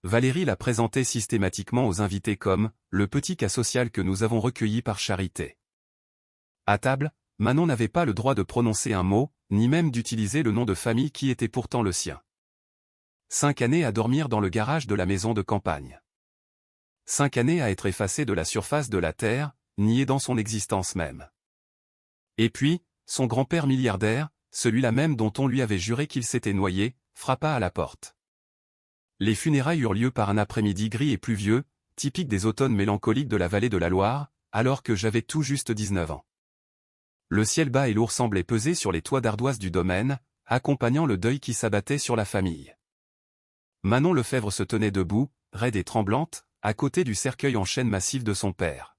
Valérie la présentait systématiquement aux invités comme « le petit cas social que nous avons recueilli par charité ». À table, Manon n'avait pas le droit de prononcer un mot, ni même d'utiliser le nom de famille qui était pourtant le sien. 5 années à dormir dans le garage de la maison de campagne. 5 années à être effacée de la surface de la terre, niée dans son existence même. Et puis, son grand-père milliardaire, celui-là même dont on lui avait juré qu'il s'était noyé, frappa à la porte. Les funérailles eurent lieu par un après-midi gris et pluvieux, typique des automnes mélancoliques de la vallée de la Loire, alors que j'avais tout juste 19 ans. Le ciel bas et lourd semblait peser sur les toits d'ardoise du domaine, accompagnant le deuil qui s'abattait sur la famille. Manon Lefèvre se tenait debout, raide et tremblante, à côté du cercueil en chêne massif de son père.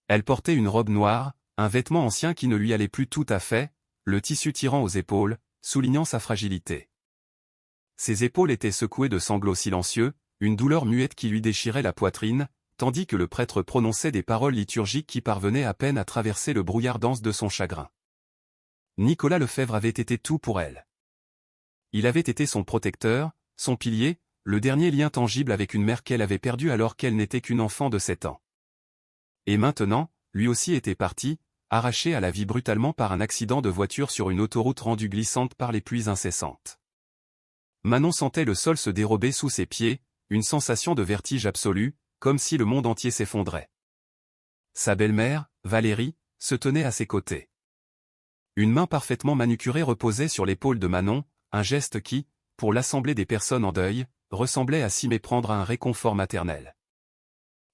Elle portait une robe noire, un vêtement ancien qui ne lui allait plus tout à fait, le tissu tirant aux épaules, soulignant sa fragilité. Ses épaules étaient secouées de sanglots silencieux, une douleur muette qui lui déchirait la poitrine, tandis que le prêtre prononçait des paroles liturgiques qui parvenaient à peine à traverser le brouillard dense de son chagrin. Nicolas Lefèvre avait été tout pour elle. Il avait été son protecteur, son pilier, le dernier lien tangible avec une mère qu'elle avait perdue alors qu'elle n'était qu'une enfant de 7 ans. Et maintenant, lui aussi était parti, arraché à la vie brutalement par un accident de voiture sur une autoroute rendue glissante par les pluies incessantes. Manon sentait le sol se dérober sous ses pieds, une sensation de vertige absolu, comme si le monde entier s'effondrait. Sa belle-mère, Valérie, se tenait à ses côtés. Une main parfaitement manucurée reposait sur l'épaule de Manon, un geste qui, pour l'assemblée des personnes en deuil, ressemblait à s'y méprendre à un réconfort maternel.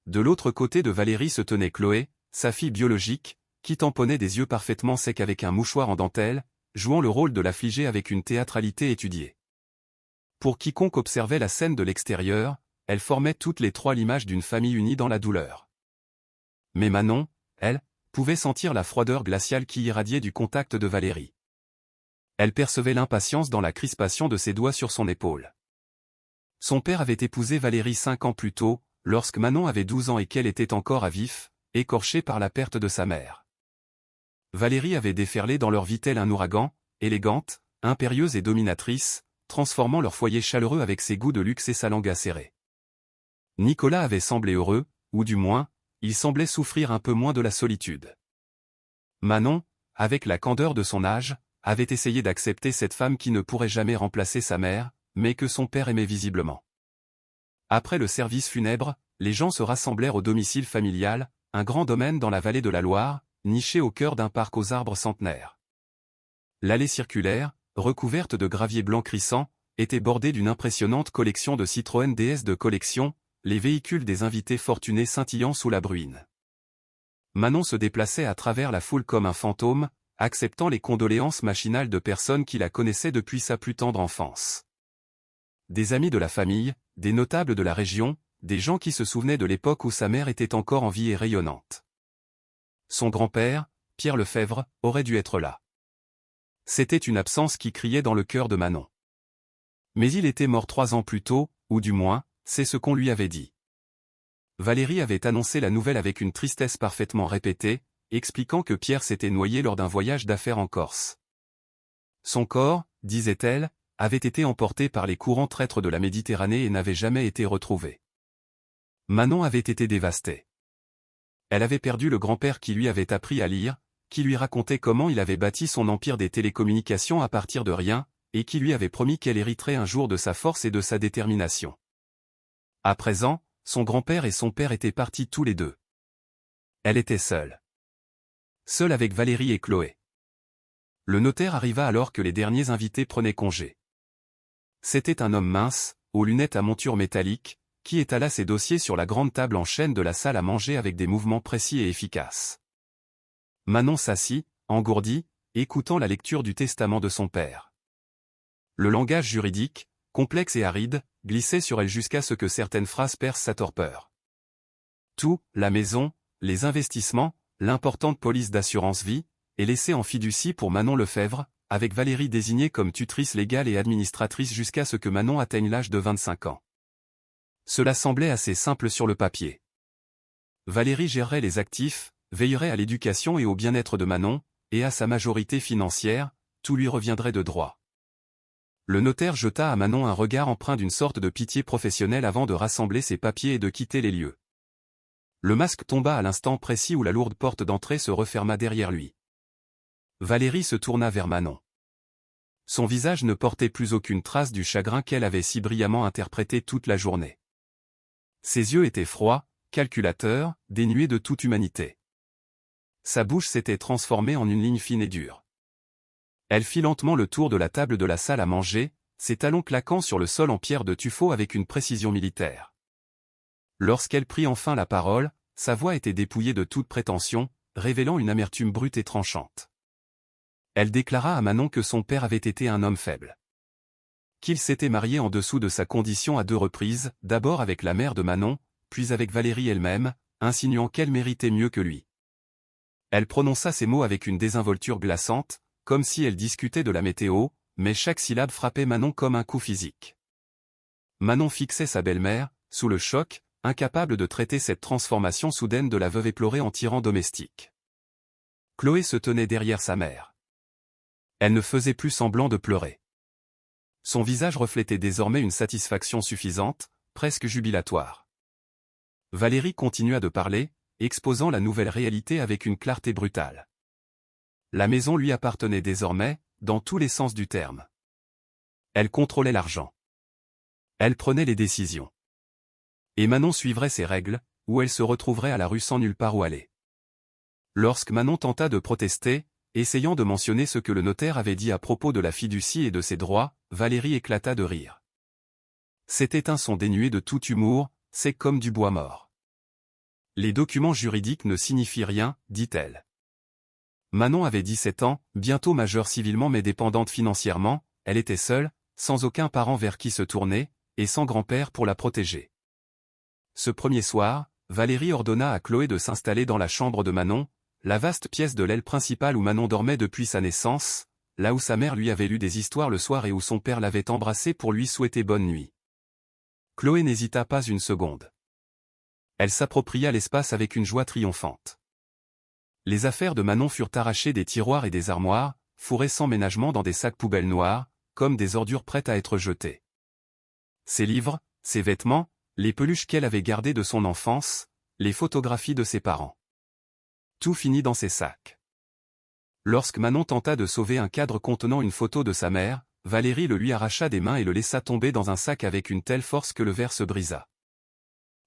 De l'autre côté de Valérie se tenait Chloé, sa fille biologique, qui tamponnait des yeux parfaitement secs avec un mouchoir en dentelle, jouant le rôle de l'affligée avec une théâtralité étudiée. Pour quiconque observait la scène de l'extérieur, elles formaient toutes les trois l'image d'une famille unie dans la douleur. Mais Manon, elle, pouvait sentir la froideur glaciale qui irradiait du contact de Valérie. Elle percevait l'impatience dans la crispation de ses doigts sur son épaule. Son père avait épousé Valérie 5 ans plus tôt, lorsque Manon avait 12 ans et qu'elle était encore à vif, écorchée par la perte de sa mère. Valérie avait déferlé dans leur vie tel un ouragan, élégante, impérieuse et dominatrice, transformant leur foyer chaleureux avec ses goûts de luxe et sa langue acérée. Nicolas avait semblé heureux, ou du moins, il semblait souffrir un peu moins de la solitude. Manon, avec la candeur de son âge, avait essayé d'accepter cette femme qui ne pourrait jamais remplacer sa mère, mais que son père aimait visiblement. Après le service funèbre, les gens se rassemblèrent au domicile familial, un grand domaine dans la vallée de la Loire, niché au cœur d'un parc aux arbres centenaires. L'allée circulaire, recouverte de gravier blanc crissant, était bordée d'une impressionnante collection de Citroën DS de collection, les véhicules des invités fortunés scintillant sous la bruine. Manon se déplaçait à travers la foule comme un fantôme, acceptant les condoléances machinales de personnes qui la connaissaient depuis sa plus tendre enfance. Des amis de la famille, des notables de la région, des gens qui se souvenaient de l'époque où sa mère était encore en vie et rayonnante. Son grand-père, Pierre Lefèvre, aurait dû être là. C'était une absence qui criait dans le cœur de Manon. Mais il était mort 3 ans plus tôt, ou du moins, c'est ce qu'on lui avait dit. Valérie avait annoncé la nouvelle avec une tristesse parfaitement répétée, expliquant que Pierre s'était noyé lors d'un voyage d'affaires en Corse. Son corps, disait-elle, avait été emporté par les courants traîtres de la Méditerranée et n'avait jamais été retrouvé. Manon avait été dévastée. Elle avait perdu le grand-père qui lui avait appris à lire, qui lui racontait comment il avait bâti son empire des télécommunications à partir de rien, et qui lui avait promis qu'elle hériterait un jour de sa force et de sa détermination. À présent, son grand-père et son père étaient partis tous les deux. Elle était seule. Seule avec Valérie et Chloé. Le notaire arriva alors que les derniers invités prenaient congé. C'était un homme mince, aux lunettes à monture métallique, qui étala ses dossiers sur la grande table en chêne de la salle à manger avec des mouvements précis et efficaces. Manon s'assit, engourdie, écoutant la lecture du testament de son père. Le langage juridique, complexe et aride, glissait sur elle jusqu'à ce que certaines phrases percent sa torpeur. Tout, la maison, les investissements, l'importante police d'assurance vie, est laissé en fiducie pour Manon Lefèvre, avec Valérie désignée comme tutrice légale et administratrice jusqu'à ce que Manon atteigne l'âge de 25 ans. Cela semblait assez simple sur le papier. Valérie gérerait les actifs, veillerait à l'éducation et au bien-être de Manon, et à sa majorité financière, tout lui reviendrait de droit. Le notaire jeta à Manon un regard empreint d'une sorte de pitié professionnelle avant de rassembler ses papiers et de quitter les lieux. Le masque tomba à l'instant précis où la lourde porte d'entrée se referma derrière lui. Valérie se tourna vers Manon. Son visage ne portait plus aucune trace du chagrin qu'elle avait si brillamment interprété toute la journée. Ses yeux étaient froids, calculateurs, dénués de toute humanité. Sa bouche s'était transformée en une ligne fine et dure. Elle fit lentement le tour de la table de la salle à manger, ses talons claquant sur le sol en pierre de tuffeau avec une précision militaire. Lorsqu'elle prit enfin la parole, sa voix était dépouillée de toute prétention, révélant une amertume brute et tranchante. Elle déclara à Manon que son père avait été un homme faible. Qu'il s'était marié en dessous de sa condition à 2 reprises, d'abord avec la mère de Manon, puis avec Valérie elle-même, insinuant qu'elle méritait mieux que lui. Elle prononça ces mots avec une désinvolture glaçante, comme si elle discutait de la météo, mais chaque syllabe frappait Manon comme un coup physique. Manon fixait sa belle-mère, sous le choc, incapable de traiter cette transformation soudaine de la veuve éplorée en tyran domestique. Chloé se tenait derrière sa mère. Elle ne faisait plus semblant de pleurer. Son visage reflétait désormais une satisfaction suffisante, presque jubilatoire. Valérie continua de parler, exposant la nouvelle réalité avec une clarté brutale. La maison lui appartenait désormais, dans tous les sens du terme. Elle contrôlait l'argent. Elle prenait les décisions. Et Manon suivrait ses règles, ou elle se retrouverait à la rue sans nulle part où aller. Lorsque Manon tenta de protester, essayant de mentionner ce que le notaire avait dit à propos de la fiducie et de ses droits, Valérie éclata de rire. C'était un son dénué de tout humour, c'est comme du bois mort. Les documents juridiques ne signifient rien, dit-elle. Manon avait 17 ans, bientôt majeure civilement mais dépendante financièrement, elle était seule, sans aucun parent vers qui se tourner, et sans grand-père pour la protéger. Ce premier soir, Valérie ordonna à Chloé de s'installer dans la chambre de Manon, la vaste pièce de l'aile principale où Manon dormait depuis sa naissance, là où sa mère lui avait lu des histoires le soir et où son père l'avait embrassée pour lui souhaiter bonne nuit. Chloé n'hésita pas une seconde. Elle s'appropria l'espace avec une joie triomphante. Les affaires de Manon furent arrachées des tiroirs et des armoires, fourrées sans ménagement dans des sacs poubelles noirs, comme des ordures prêtes à être jetées. Ses livres, ses vêtements, les peluches qu'elle avait gardées de son enfance, les photographies de ses parents. Tout finit dans ses sacs. Lorsque Manon tenta de sauver un cadre contenant une photo de sa mère, Valérie le lui arracha des mains et le laissa tomber dans un sac avec une telle force que le verre se brisa.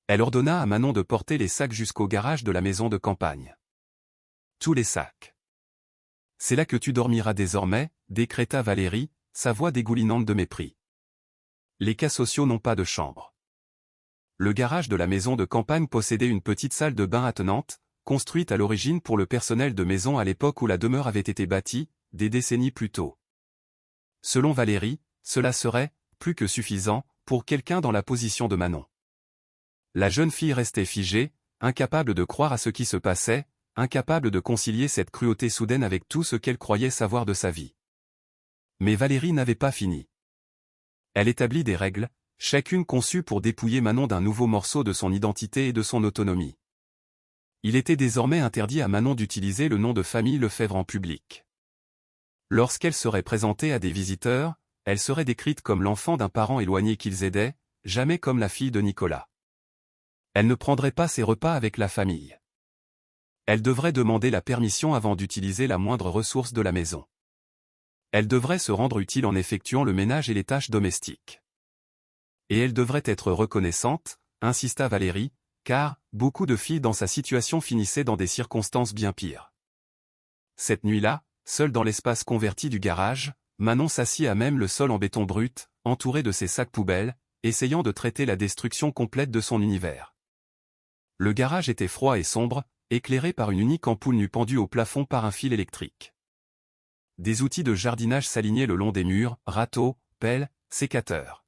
Elle ordonna à Manon de porter les sacs jusqu'au garage de la maison de campagne. Tous les sacs. C'est là que tu dormiras désormais, décréta Valérie, sa voix dégoulinante de mépris. Les cas sociaux n'ont pas de chambre. Le garage de la maison de campagne possédait une petite salle de bain attenante, construite à l'origine pour le personnel de maison à l'époque où la demeure avait été bâtie, des décennies plus tôt. Selon Valérie, cela serait, plus que suffisant, pour quelqu'un dans la position de Manon. La jeune fille restait figée, incapable de croire à ce qui se passait, incapable de concilier cette cruauté soudaine avec tout ce qu'elle croyait savoir de sa vie. Mais Valérie n'avait pas fini. Elle établit des règles, chacune conçue pour dépouiller Manon d'un nouveau morceau de son identité et de son autonomie. Il était désormais interdit à Manon d'utiliser le nom de famille Lefebvre en public. Lorsqu'elle serait présentée à des visiteurs, elle serait décrite comme l'enfant d'un parent éloigné qu'ils aidaient, jamais comme la fille de Nicolas. Elle ne prendrait pas ses repas avec la famille. Elle devrait demander la permission avant d'utiliser la moindre ressource de la maison. Elle devrait se rendre utile en effectuant le ménage et les tâches domestiques. Et elle devrait être reconnaissante, insista Valérie, car, beaucoup de filles dans sa situation finissaient dans des circonstances bien pires. Cette nuit-là, seule dans l'espace converti du garage, Manon s'assit à même le sol en béton brut, entourée de ses sacs poubelles, essayant de traiter la destruction complète de son univers. Le garage était froid et sombre, éclairé par une unique ampoule nue pendue au plafond par un fil électrique. Des outils de jardinage s'alignaient le long des murs, râteaux, pelles, sécateurs.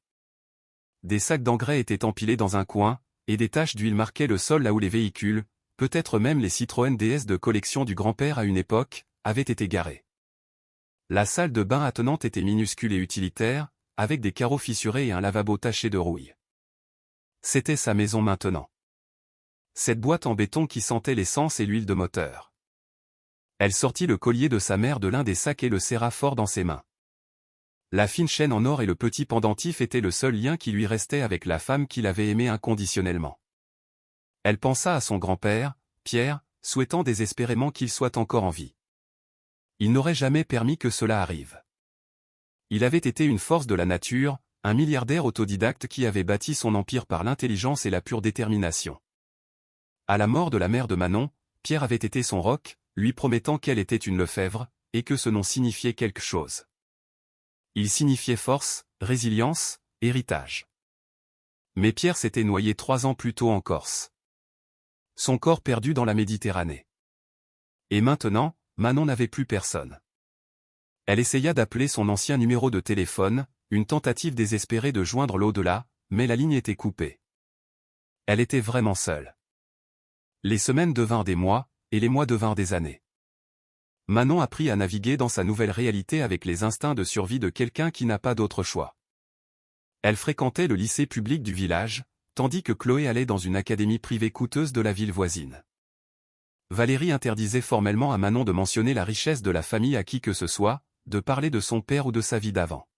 Des sacs d'engrais étaient empilés dans un coin, et des taches d'huile marquaient le sol là où les véhicules, peut-être même les Citroën DS de collection du grand-père à une époque, avaient été garés. La salle de bain attenante était minuscule et utilitaire, avec des carreaux fissurés et un lavabo taché de rouille. C'était sa maison maintenant. Cette boîte en béton qui sentait l'essence et l'huile de moteur. Elle sortit le collier de sa mère de l'un des sacs et le serra fort dans ses mains. La fine chaîne en or et le petit pendentif étaient le seul lien qui lui restait avec la femme qu'il avait aimée inconditionnellement. Elle pensa à son grand-père, Pierre, souhaitant désespérément qu'il soit encore en vie. Il n'aurait jamais permis que cela arrive. Il avait été une force de la nature, un milliardaire autodidacte qui avait bâti son empire par l'intelligence et la pure détermination. À la mort de la mère de Manon, Pierre avait été son roc, lui promettant qu'elle était une Lefèvre, et que ce nom signifiait quelque chose. Il signifiait force, résilience, héritage. Mais Pierre s'était noyé 3 ans plus tôt en Corse. Son corps perdu dans la Méditerranée. Et maintenant, Manon n'avait plus personne. Elle essaya d'appeler son ancien numéro de téléphone, une tentative désespérée de joindre l'au-delà, mais la ligne était coupée. Elle était vraiment seule. Les semaines devinrent des mois, et les mois devinrent des années. Manon apprit à naviguer dans sa nouvelle réalité avec les instincts de survie de quelqu'un qui n'a pas d'autre choix. Elle fréquentait le lycée public du village, tandis que Chloé allait dans une académie privée coûteuse de la ville voisine. Valérie interdisait formellement à Manon de mentionner la richesse de la famille à qui que ce soit, de parler de son père ou de sa vie d'avant.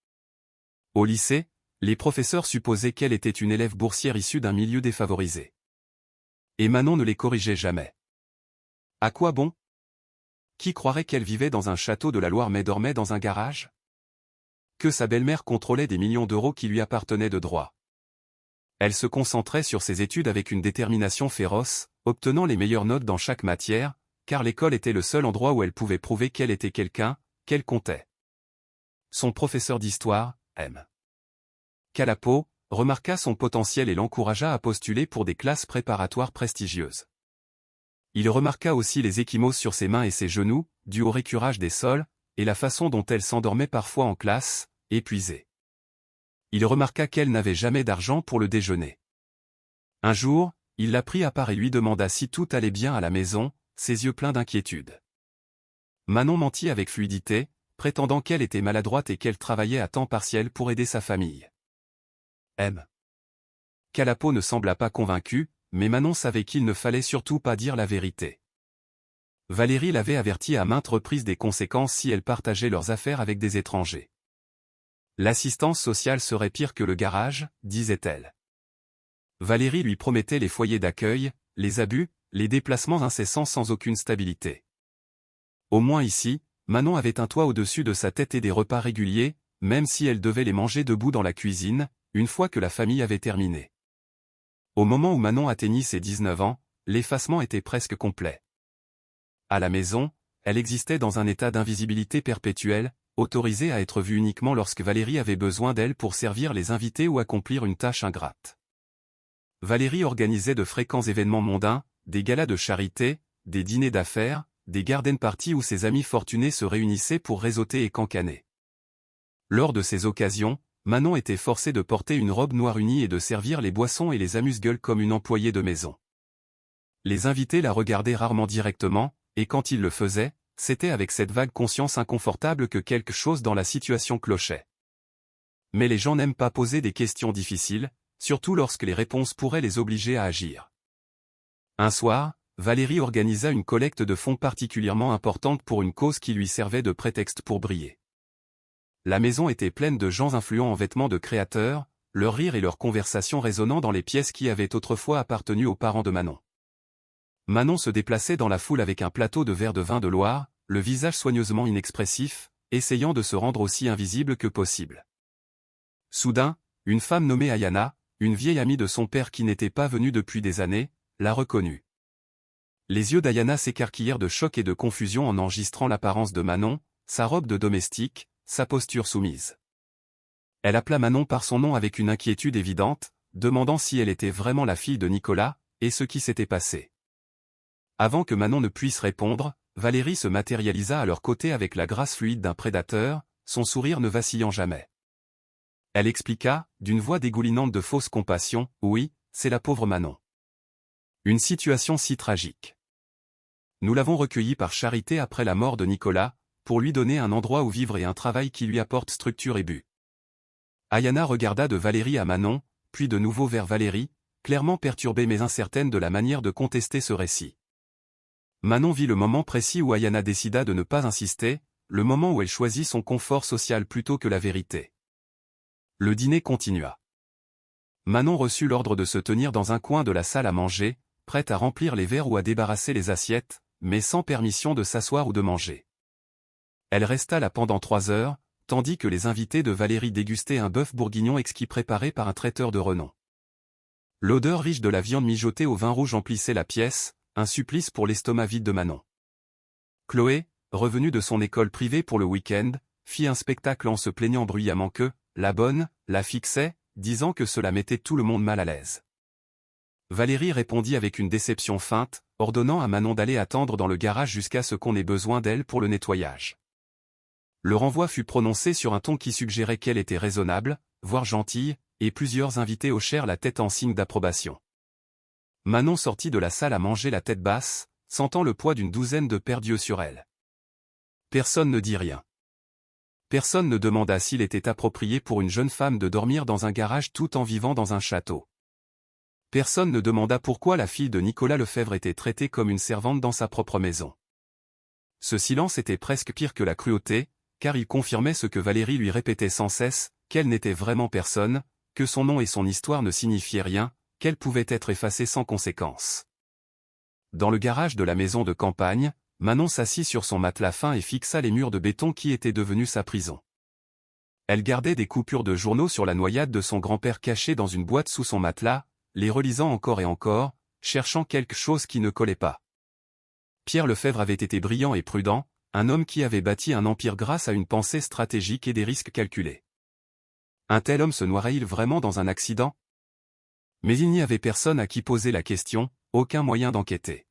Au lycée, les professeurs supposaient qu'elle était une élève boursière issue d'un milieu défavorisé. Et Manon ne les corrigeait jamais. À quoi bon? Qui croirait qu'elle vivait dans un château de la Loire mais dormait dans un garage? Que sa belle-mère contrôlait des millions d'euros qui lui appartenaient de droit. Elle se concentrait sur ses études avec une détermination féroce, obtenant les meilleures notes dans chaque matière, car l'école était le seul endroit où elle pouvait prouver qu'elle était quelqu'un, qu'elle comptait. Son professeur d'histoire, M. Calapo, remarqua son potentiel et l'encouragea à postuler pour des classes préparatoires prestigieuses. Il remarqua aussi les ecchymoses sur ses mains et ses genoux, dus au récurage des sols, et la façon dont elle s'endormait parfois en classe, épuisée. Il remarqua qu'elle n'avait jamais d'argent pour le déjeuner. Un jour, il la prit à part et lui demanda si tout allait bien à la maison, ses yeux pleins d'inquiétude. Manon mentit avec fluidité, prétendant qu'elle était maladroite et qu'elle travaillait à temps partiel pour aider sa famille. M. Calapo ne sembla pas convaincu, mais Manon savait qu'il ne fallait surtout pas dire la vérité. Valérie l'avait avertie à maintes reprises des conséquences si elle partageait leurs affaires avec des étrangers. L'assistance sociale serait pire que le garage, disait-elle. Valérie lui promettait les foyers d'accueil, les abus, les déplacements incessants sans aucune stabilité. Au moins ici, Manon avait un toit au-dessus de sa tête et des repas réguliers, même si elle devait les manger debout dans la cuisine, une fois que la famille avait terminé. Au moment où Manon atteignit ses 19 ans, l'effacement était presque complet. À la maison, elle existait dans un état d'invisibilité perpétuelle, autorisée à être vue uniquement lorsque Valérie avait besoin d'elle pour servir les invités ou accomplir une tâche ingrate. Valérie organisait de fréquents événements mondains, des galas de charité, des dîners d'affaires, des garden parties où ses amis fortunés se réunissaient pour réseauter et cancaner. Lors de ces occasions, Manon était forcée de porter une robe noire unie et de servir les boissons et les amuse-gueules comme une employée de maison. Les invités la regardaient rarement directement, et quand ils le faisaient, c'était avec cette vague conscience inconfortable que quelque chose dans la situation clochait. Mais les gens n'aiment pas poser des questions difficiles, surtout lorsque les réponses pourraient les obliger à agir. Un soir, Valérie organisa une collecte de fonds particulièrement importante pour une cause qui lui servait de prétexte pour briller. La maison était pleine de gens influents en vêtements de créateurs, leurs rires et leurs conversations résonnant dans les pièces qui avaient autrefois appartenu aux parents de Manon. Manon se déplaçait dans la foule avec un plateau de verre de vin de Loire, le visage soigneusement inexpressif, essayant de se rendre aussi invisible que possible. Soudain, une femme nommée Ayana, une vieille amie de son père qui n'était pas venue depuis des années, la reconnut. Les yeux d'Ayana s'écarquillèrent de choc et de confusion en enregistrant l'apparence de Manon, sa robe de domestique, sa posture soumise. Elle appela Manon par son nom avec une inquiétude évidente, demandant si elle était vraiment la fille de Nicolas, et ce qui s'était passé. Avant que Manon ne puisse répondre, Valérie se matérialisa à leur côté avec la grâce fluide d'un prédateur, son sourire ne vacillant jamais. Elle expliqua, d'une voix dégoulinante de fausse compassion, « Oui, c'est la pauvre Manon. Une situation si tragique. Nous l'avons recueillie par charité après la mort de Nicolas, pour lui donner un endroit où vivre et un travail qui lui apporte structure et but. » Ayana regarda de Valérie à Manon, puis de nouveau vers Valérie, clairement perturbée mais incertaine de la manière de contester ce récit. Manon vit le moment précis où Ayana décida de ne pas insister, le moment où elle choisit son confort social plutôt que la vérité. Le dîner continua. Manon reçut l'ordre de se tenir dans un coin de la salle à manger, prête à remplir les verres ou à débarrasser les assiettes, mais sans permission de s'asseoir ou de manger. Elle resta là pendant 3 heures, tandis que les invités de Valérie dégustaient un bœuf bourguignon exquis préparé par un traiteur de renom. L'odeur riche de la viande mijotée au vin rouge emplissait la pièce, un supplice pour l'estomac vide de Manon. Chloé, revenue de son école privée pour le week-end, fit un spectacle en se plaignant bruyamment que, la bonne, la fixait, disant que cela mettait tout le monde mal à l'aise. Valérie répondit avec une déception feinte, ordonnant à Manon d'aller attendre dans le garage jusqu'à ce qu'on ait besoin d'elle pour le nettoyage. Le renvoi fut prononcé sur un ton qui suggérait qu'elle était raisonnable, voire gentille, et plusieurs invités hochèrent la tête en signe d'approbation. Manon sortit de la salle à manger la tête basse, sentant le poids d'une douzaine de paires d'yeux sur elle. Personne ne dit rien. Personne ne demanda s'il était approprié pour une jeune femme de dormir dans un garage tout en vivant dans un château. Personne ne demanda pourquoi la fille de Nicolas Lefebvre était traitée comme une servante dans sa propre maison. Ce silence était presque pire que la cruauté, car il confirmait ce que Valérie lui répétait sans cesse, qu'elle n'était vraiment personne, que son nom et son histoire ne signifiaient rien, qu'elle pouvait être effacée sans conséquence. Dans le garage de la maison de campagne, Manon s'assit sur son matelas fin et fixa les murs de béton qui étaient devenus sa prison. Elle gardait des coupures de journaux sur la noyade de son grand-père cachée dans une boîte sous son matelas, les relisant encore et encore, cherchant quelque chose qui ne collait pas. Pierre Lefebvre avait été brillant et prudent, un homme qui avait bâti un empire grâce à une pensée stratégique et des risques calculés. Un tel homme se noierait-il vraiment dans un accident? Mais il n'y avait personne à qui poser la question, aucun moyen d'enquêter.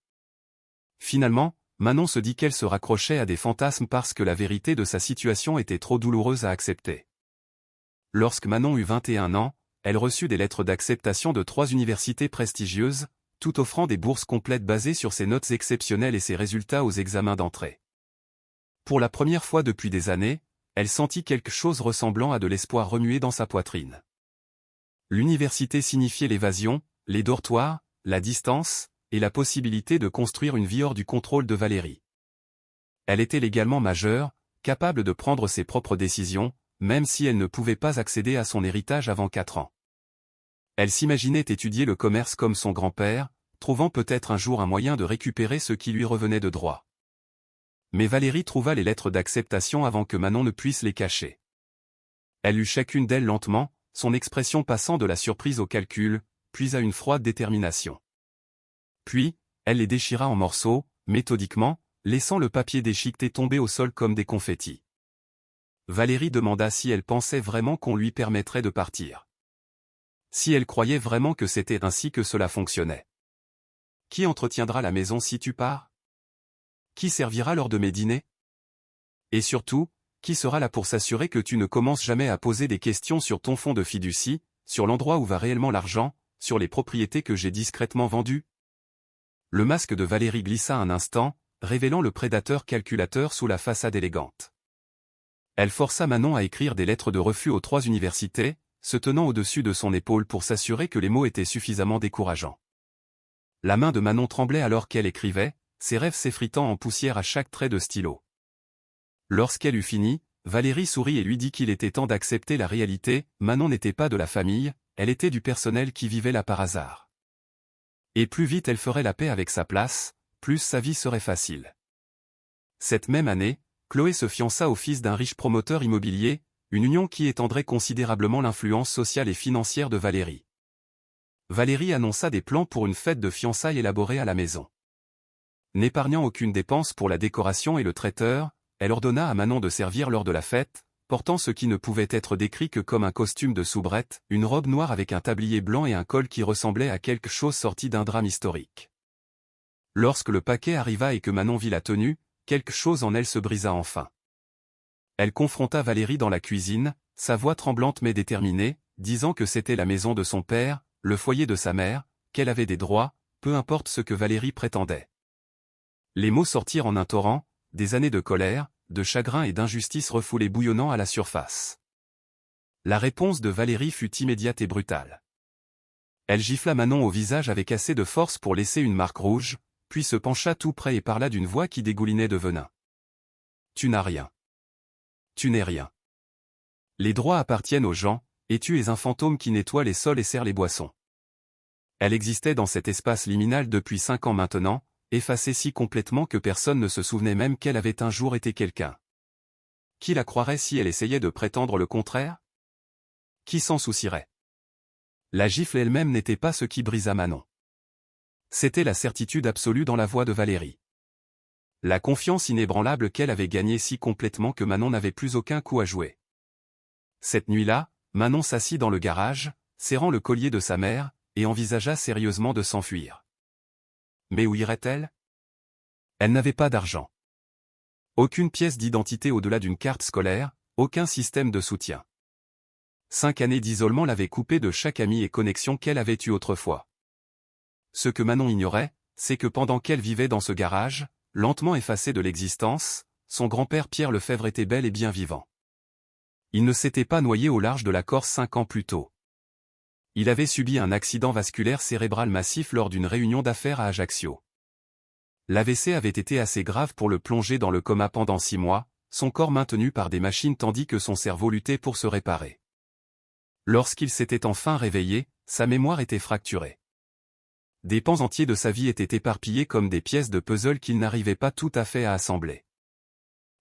Finalement, Manon se dit qu'elle se raccrochait à des fantasmes parce que la vérité de sa situation était trop douloureuse à accepter. Lorsque Manon eut 21 ans, elle reçut des lettres d'acceptation de 3 universités prestigieuses, tout offrant des bourses complètes basées sur ses notes exceptionnelles et ses résultats aux examens d'entrée. Pour la première fois depuis des années, elle sentit quelque chose ressemblant à de l'espoir remuer dans sa poitrine. L'université signifiait l'évasion, les dortoirs, la distance, et la possibilité de construire une vie hors du contrôle de Valérie. Elle était légalement majeure, capable de prendre ses propres décisions, même si elle ne pouvait pas accéder à son héritage avant 4 ans. Elle s'imaginait étudier le commerce comme son grand-père, trouvant peut-être un jour un moyen de récupérer ce qui lui revenait de droit. Mais Valérie trouva les lettres d'acceptation avant que Manon ne puisse les cacher. Elle lut chacune d'elles lentement, son expression passant de la surprise au calcul, puis à une froide détermination. Puis, elle les déchira en morceaux, méthodiquement, laissant le papier déchiqueté tomber au sol comme des confettis. Valérie demanda si elle pensait vraiment qu'on lui permettrait de partir. Si elle croyait vraiment que c'était ainsi que cela fonctionnait. Qui entretiendra la maison si tu pars? Qui servira lors de mes dîners? Et surtout, qui sera là pour s'assurer que tu ne commences jamais à poser des questions sur ton fonds de fiducie, sur l'endroit où va réellement l'argent, sur les propriétés que j'ai discrètement vendues? Le masque de Valérie glissa un instant, révélant le prédateur calculateur sous la façade élégante. Elle força Manon à écrire des lettres de refus aux 3 universités, se tenant au-dessus de son épaule pour s'assurer que les mots étaient suffisamment décourageants. La main de Manon tremblait alors qu'elle écrivait, ses rêves s'effritant en poussière à chaque trait de stylo. Lorsqu'elle eut fini, Valérie sourit et lui dit qu'il était temps d'accepter la réalité. Manon n'était pas de la famille, elle était du personnel qui vivait là par hasard. Et plus vite elle ferait la paix avec sa place, plus sa vie serait facile. Cette même année, Chloé se fiança au fils d'un riche promoteur immobilier, une union qui étendrait considérablement l'influence sociale et financière de Valérie. Valérie annonça des plans pour une fête de fiançailles élaborée à la maison. N'épargnant aucune dépense pour la décoration et le traiteur, elle ordonna à Manon de servir lors de la fête, portant ce qui ne pouvait être décrit que comme un costume de soubrette, une robe noire avec un tablier blanc et un col qui ressemblait à quelque chose sorti d'un drame historique. Lorsque le paquet arriva et que Manon vit la tenue, quelque chose en elle se brisa enfin. Elle confronta Valérie dans la cuisine, sa voix tremblante mais déterminée, disant que c'était la maison de son père, le foyer de sa mère, qu'elle avait des droits, peu importe ce que Valérie prétendait. Les mots sortirent en un torrent, des années de colère, de chagrin et d'injustice refoulées bouillonnant à la surface. La réponse de Valérie fut immédiate et brutale. Elle gifla Manon au visage avec assez de force pour laisser une marque rouge, puis se pencha tout près et parla d'une voix qui dégoulinait de venin. « Tu n'as rien. Tu n'es rien. Les droits appartiennent aux gens, et tu es un fantôme qui nettoie les sols et sert les boissons. Elle existait dans cet espace liminal depuis 5 ans maintenant, effacée si complètement que personne ne se souvenait même qu'elle avait un jour été quelqu'un. Qui la croirait si elle essayait de prétendre le contraire? Qui s'en soucierait? La gifle elle-même n'était pas ce qui brisa Manon. C'était la certitude absolue dans la voix de Valérie. La confiance inébranlable qu'elle avait gagnée si complètement que Manon n'avait plus aucun coup à jouer. Cette nuit-là, Manon s'assit dans le garage, serrant le collier de sa mère, et envisagea sérieusement de s'enfuir. Mais où irait-elle? Elle n'avait pas d'argent. Aucune pièce d'identité au-delà d'une carte scolaire, aucun système de soutien. 5 années d'isolement l'avaient coupée de chaque ami et connexion qu'elle avait eue autrefois. Ce que Manon ignorait, c'est que pendant qu'elle vivait dans ce garage, lentement effacé de l'existence, son grand-père Pierre Lefebvre était bel et bien vivant. Il ne s'était pas noyé au large de la Corse 5 ans plus tôt. Il avait subi un accident vasculaire cérébral massif lors d'une réunion d'affaires à Ajaccio. L'AVC avait été assez grave pour le plonger dans le coma pendant 6 mois, son corps maintenu par des machines tandis que son cerveau luttait pour se réparer. Lorsqu'il s'était enfin réveillé, sa mémoire était fracturée. Des pans entiers de sa vie étaient éparpillés comme des pièces de puzzle qu'il n'arrivait pas tout à fait à assembler.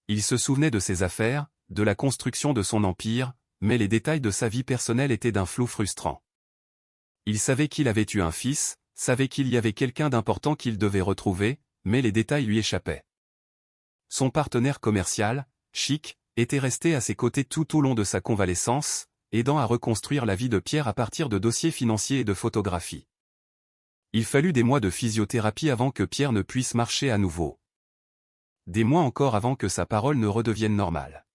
Il se souvenait de ses affaires, de la construction de son empire, mais les détails de sa vie personnelle étaient d'un flou frustrant. Il savait qu'il avait eu un fils, savait qu'il y avait quelqu'un d'important qu'il devait retrouver, mais les détails lui échappaient. Son partenaire commercial, Chic, était resté à ses côtés tout au long de sa convalescence, aidant à reconstruire la vie de Pierre à partir de dossiers financiers et de photographies. Il fallut des mois de physiothérapie avant que Pierre ne puisse marcher à nouveau. Des mois encore avant que sa parole ne redevienne normale.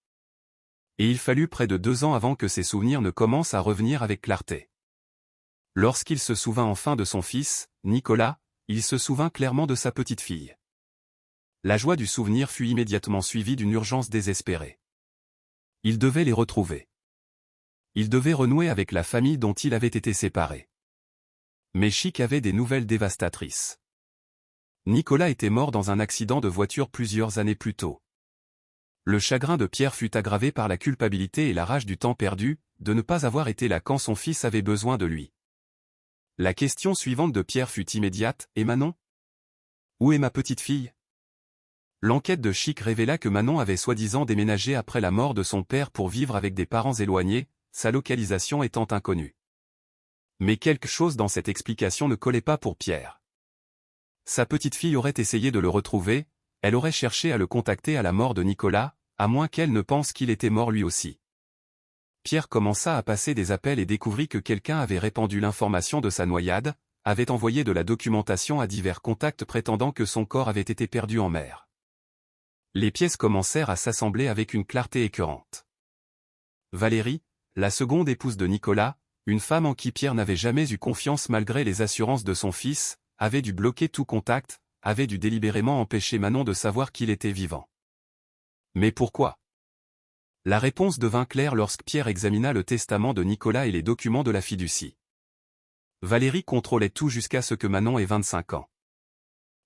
Et il fallut près de 2 ans avant que ses souvenirs ne commencent à revenir avec clarté. Lorsqu'il se souvint enfin de son fils, Nicolas, il se souvint clairement de sa petite fille. La joie du souvenir fut immédiatement suivie d'une urgence désespérée. Il devait les retrouver. Il devait renouer avec la famille dont il avait été séparé. Mais Chic avait des nouvelles dévastatrices. Nicolas était mort dans un accident de voiture plusieurs années plus tôt. Le chagrin de Pierre fut aggravé par la culpabilité et la rage du temps perdu, de ne pas avoir été là quand son fils avait besoin de lui. La question suivante de Pierre fut immédiate, et Manon? Où est ma petite fille? L'enquête de Chic révéla que Manon avait soi-disant déménagé après la mort de son père pour vivre avec des parents éloignés, sa localisation étant inconnue. Mais quelque chose dans cette explication ne collait pas pour Pierre. Sa petite fille aurait essayé de le retrouver, elle aurait cherché à le contacter à la mort de Nicolas, à moins qu'elle ne pense qu'il était mort lui aussi. Pierre commença à passer des appels et découvrit que quelqu'un avait répandu l'information de sa noyade, avait envoyé de la documentation à divers contacts prétendant que son corps avait été perdu en mer. Les pièces commencèrent à s'assembler avec une clarté écœurante. Valérie, la seconde épouse de Nicolas, une femme en qui Pierre n'avait jamais eu confiance malgré les assurances de son fils, avait dû bloquer tout contact, avait dû délibérément empêcher Manon de savoir qu'il était vivant. Mais pourquoi? La réponse devint claire lorsque Pierre examina le testament de Nicolas et les documents de la fiducie. Valérie contrôlait tout jusqu'à ce que Manon ait 25 ans.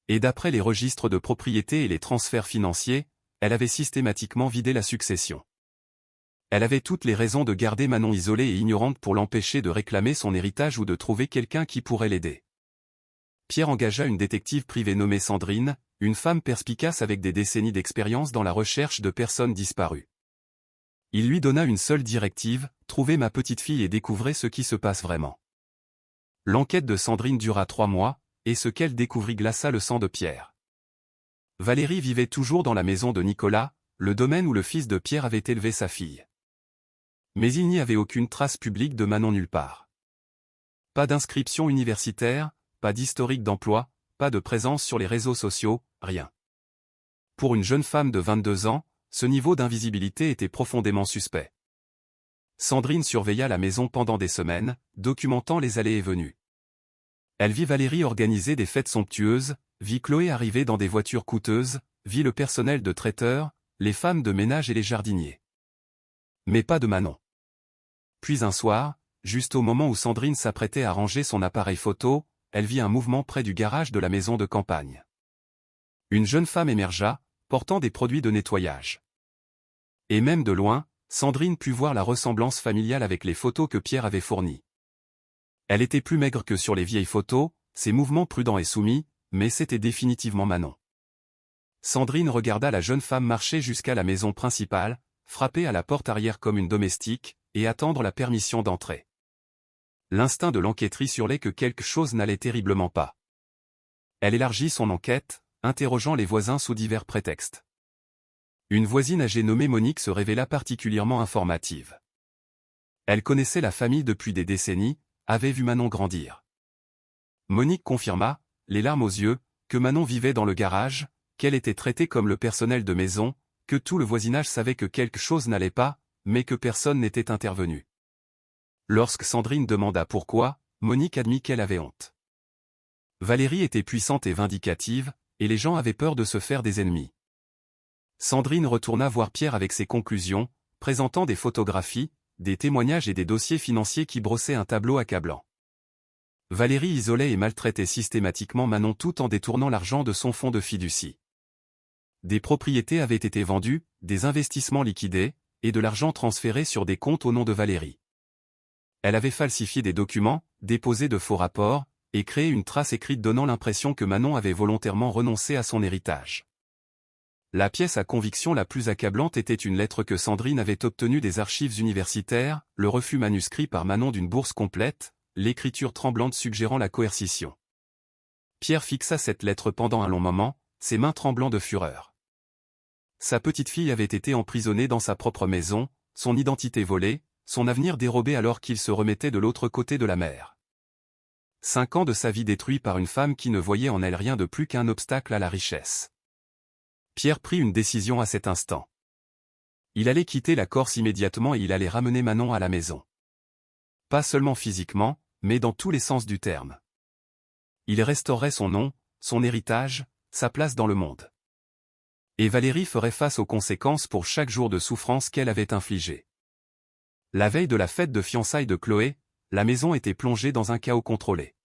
Et d'après les registres de propriété et les transferts financiers, elle avait systématiquement vidé la succession. Elle avait toutes les raisons de garder Manon isolée et ignorante pour l'empêcher de réclamer son héritage ou de trouver quelqu'un qui pourrait l'aider. Pierre engagea une détective privée nommée Sandrine, une femme perspicace avec des décennies d'expérience dans la recherche de personnes disparues. Il lui donna une seule directive, trouvez ma petite fille et découvrez ce qui se passe vraiment. L'enquête de Sandrine dura 3 mois, et ce qu'elle découvrit glaça le sang de Pierre. Valérie vivait toujours dans la maison de Nicolas, le domaine où le fils de Pierre avait élevé sa fille. Mais il n'y avait aucune trace publique de Manon nulle part. Pas d'inscription universitaire, pas d'historique d'emploi, pas de présence sur les réseaux sociaux, rien. Pour une jeune femme de 22 ans, ce niveau d'invisibilité était profondément suspect. Sandrine surveilla la maison pendant des semaines, documentant les allées et venues. Elle vit Valérie organiser des fêtes somptueuses, vit Chloé arriver dans des voitures coûteuses, vit le personnel de traiteur, les femmes de ménage et les jardiniers. Mais pas de Manon. Puis un soir, juste au moment où Sandrine s'apprêtait à ranger son appareil photo, elle vit un mouvement près du garage de la maison de campagne. Une jeune femme émergea, portant des produits de nettoyage. Et même de loin, Sandrine put voir la ressemblance familiale avec les photos que Pierre avait fournies. Elle était plus maigre que sur les vieilles photos, ses mouvements prudents et soumis, mais c'était définitivement Manon. Sandrine regarda la jeune femme marcher jusqu'à la maison principale, frapper à la porte arrière comme une domestique, et attendre la permission d'entrer. L'instinct de l'enquêtrice hurlait que quelque chose n'allait terriblement pas. Elle élargit son enquête, interrogeant les voisins sous divers prétextes. Une voisine âgée nommée Monique se révéla particulièrement informative. Elle connaissait la famille depuis des décennies, avait vu Manon grandir. Monique confirma, les larmes aux yeux, que Manon vivait dans le garage, qu'elle était traitée comme le personnel de maison, que tout le voisinage savait que quelque chose n'allait pas, mais que personne n'était intervenu. Lorsque Sandrine demanda pourquoi, Monique admit qu'elle avait honte. Valérie était puissante et vindicative, et les gens avaient peur de se faire des ennemis. Sandrine retourna voir Pierre avec ses conclusions, présentant des photographies, des témoignages et des dossiers financiers qui brossaient un tableau accablant. Valérie isolait et maltraitait systématiquement Manon tout en détournant l'argent de son fonds de fiducie. Des propriétés avaient été vendues, des investissements liquidés, et de l'argent transféré sur des comptes au nom de Valérie. Elle avait falsifié des documents, déposé de faux rapports, et créé une trace écrite donnant l'impression que Manon avait volontairement renoncé à son héritage. La pièce à conviction la plus accablante était une lettre que Sandrine avait obtenue des archives universitaires, le refus manuscrit par Manon d'une bourse complète, l'écriture tremblante suggérant la coercition. Pierre fixa cette lettre pendant un long moment, ses mains tremblant de fureur. Sa petite fille avait été emprisonnée dans sa propre maison, son identité volée, son avenir dérobé alors qu'il se remettait de l'autre côté de la mer. 5 ans de sa vie détruits par une femme qui ne voyait en elle rien de plus qu'un obstacle à la richesse. Pierre prit une décision à cet instant. Il allait quitter la Corse immédiatement et il allait ramener Manon à la maison. Pas seulement physiquement, mais dans tous les sens du terme. Il restaurerait son nom, son héritage, sa place dans le monde. Et Valérie ferait face aux conséquences pour chaque jour de souffrance qu'elle avait infligé. La veille de la fête de fiançailles de Chloé, la maison était plongée dans un chaos contrôlé.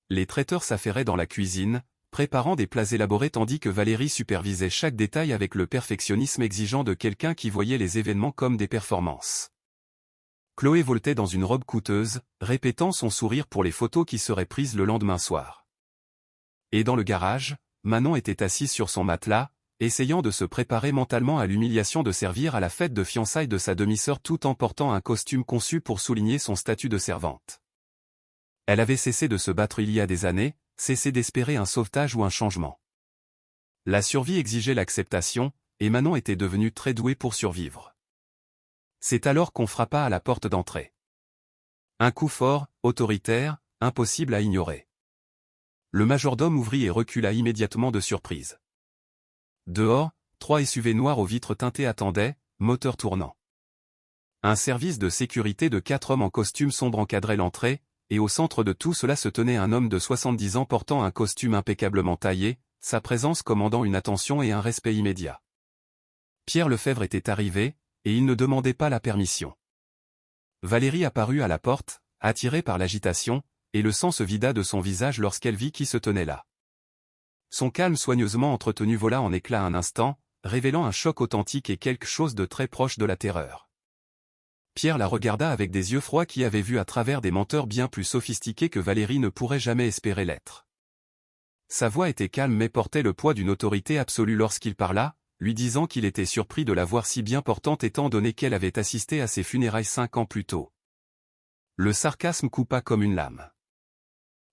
Les traiteurs s'affairaient dans la cuisine, préparant des plats élaborés tandis que Valérie supervisait chaque détail avec le perfectionnisme exigeant de quelqu'un qui voyait les événements comme des performances. Chloé voltait dans une robe coûteuse, répétant son sourire pour les photos qui seraient prises le lendemain soir. Et dans le garage, Manon était assise sur son matelas, essayant de se préparer mentalement à l'humiliation de servir à la fête de fiançailles de sa demi-sœur tout en portant un costume conçu pour souligner son statut de servante. Elle avait cessé de se battre il y a des années, cessé d'espérer un sauvetage ou un changement. La survie exigeait l'acceptation, et Manon était devenue très douée pour survivre. C'est alors qu'on frappa à la porte d'entrée. Un coup fort, autoritaire, impossible à ignorer. Le majordome ouvrit et recula immédiatement de surprise. Dehors, 3 SUV noirs aux vitres teintées attendaient, moteur tournant. Un service de sécurité de 4 hommes en costume sombre encadrait l'entrée, et au centre de tout cela se tenait un homme de 70 ans portant un costume impeccablement taillé, sa présence commandant une attention et un respect immédiat. Pierre Lefebvre était arrivé, et il ne demandait pas la permission. Valérie apparut à la porte, attirée par l'agitation, et le sang se vida de son visage lorsqu'elle vit qui se tenait là. Son calme soigneusement entretenu vola en éclats un instant, révélant un choc authentique et quelque chose de très proche de la terreur. Pierre la regarda avec des yeux froids qui avaient vu à travers des menteurs bien plus sophistiqués que Valérie ne pourrait jamais espérer l'être. Sa voix était calme mais portait le poids d'une autorité absolue lorsqu'il parla, lui disant qu'il était surpris de la voir si bien portante étant donné qu'elle avait assisté à ses funérailles 5 ans plus tôt. Le sarcasme coupa comme une lame.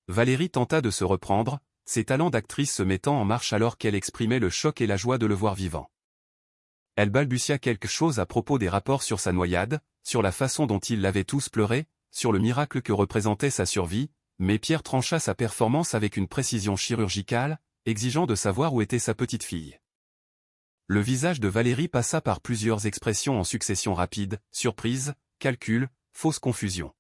Valérie tenta de se reprendre, ses talents d'actrice se mettant en marche alors qu'elle exprimait le choc et la joie de le voir vivant. Elle balbutia quelque chose à propos des rapports sur sa noyade, sur la façon dont ils l'avaient tous pleuré, sur le miracle que représentait sa survie, mais Pierre trancha sa performance avec une précision chirurgicale, exigeant de savoir où était sa petite fille. Le visage de Valérie passa par plusieurs expressions en succession rapide, surprise, calcul, fausse confusion.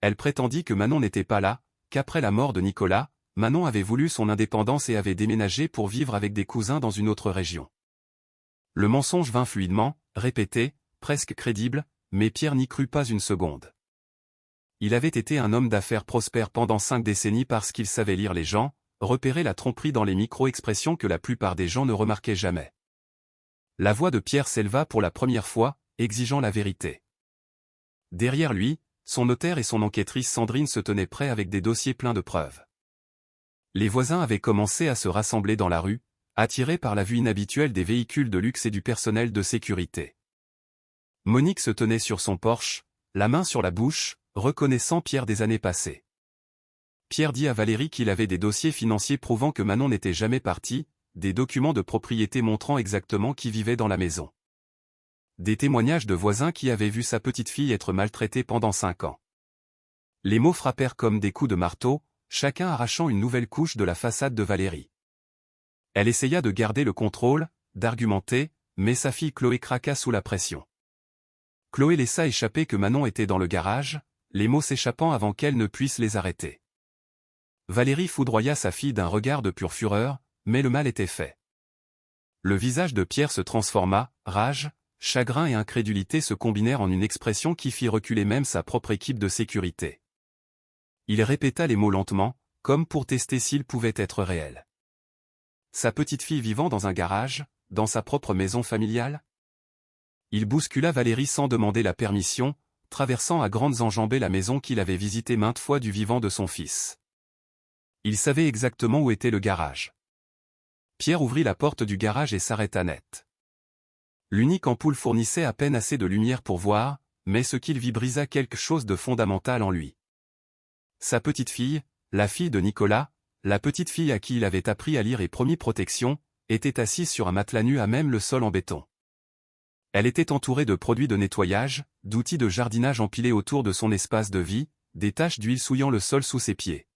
Elle prétendit que Manon n'était pas là, qu'après la mort de Nicolas, Manon avait voulu son indépendance et avait déménagé pour vivre avec des cousins dans une autre région. Le mensonge vint fluidement, répété, presque crédible, mais Pierre n'y crut pas une seconde. Il avait été un homme d'affaires prospère pendant 5 décennies parce qu'il savait lire les gens, repérer la tromperie dans les micro-expressions que la plupart des gens ne remarquaient jamais. La voix de Pierre s'éleva pour la première fois, exigeant la vérité. Derrière lui, son notaire et son enquêtrice Sandrine se tenaient prêts avec des dossiers pleins de preuves. Les voisins avaient commencé à se rassembler dans la rue, attirés par la vue inhabituelle des véhicules de luxe et du personnel de sécurité. Monique se tenait sur son porche, la main sur la bouche, reconnaissant Pierre des années passées. Pierre dit à Valérie qu'il avait des dossiers financiers prouvant que Manon n'était jamais partie, des documents de propriété montrant exactement qui vivait dans la maison. Des témoignages de voisins qui avaient vu sa petite-fille être maltraitée pendant 5 ans. Les mots frappèrent comme des coups de marteau, chacun arrachant une nouvelle couche de la façade de Valérie. Elle essaya de garder le contrôle, d'argumenter, mais sa fille Chloé craqua sous la pression. Chloé laissa échapper que Manon était dans le garage, les mots s'échappant avant qu'elle ne puisse les arrêter. Valérie foudroya sa fille d'un regard de pure fureur, mais le mal était fait. Le visage de Pierre se transforma, rage, chagrin et incrédulité se combinèrent en une expression qui fit reculer même sa propre équipe de sécurité. Il répéta les mots lentement, comme pour tester s'ils pouvaient être réels. Sa petite fille vivant dans un garage, dans sa propre maison familiale? Il bouscula Valérie sans demander la permission, traversant à grandes enjambées la maison qu'il avait visitée maintes fois du vivant de son fils. Il savait exactement où était le garage. Pierre ouvrit la porte du garage et s'arrêta net. L'unique ampoule fournissait à peine assez de lumière pour voir, mais ce qu'il vit brisa quelque chose de fondamental en lui. Sa petite fille, la fille de Nicolas, la petite fille à qui il avait appris à lire et promis protection, était assise sur un matelas nu à même le sol en béton. Elle était entourée de produits de nettoyage, d'outils de jardinage empilés autour de son espace de vie, des taches d'huile souillant le sol sous ses pieds.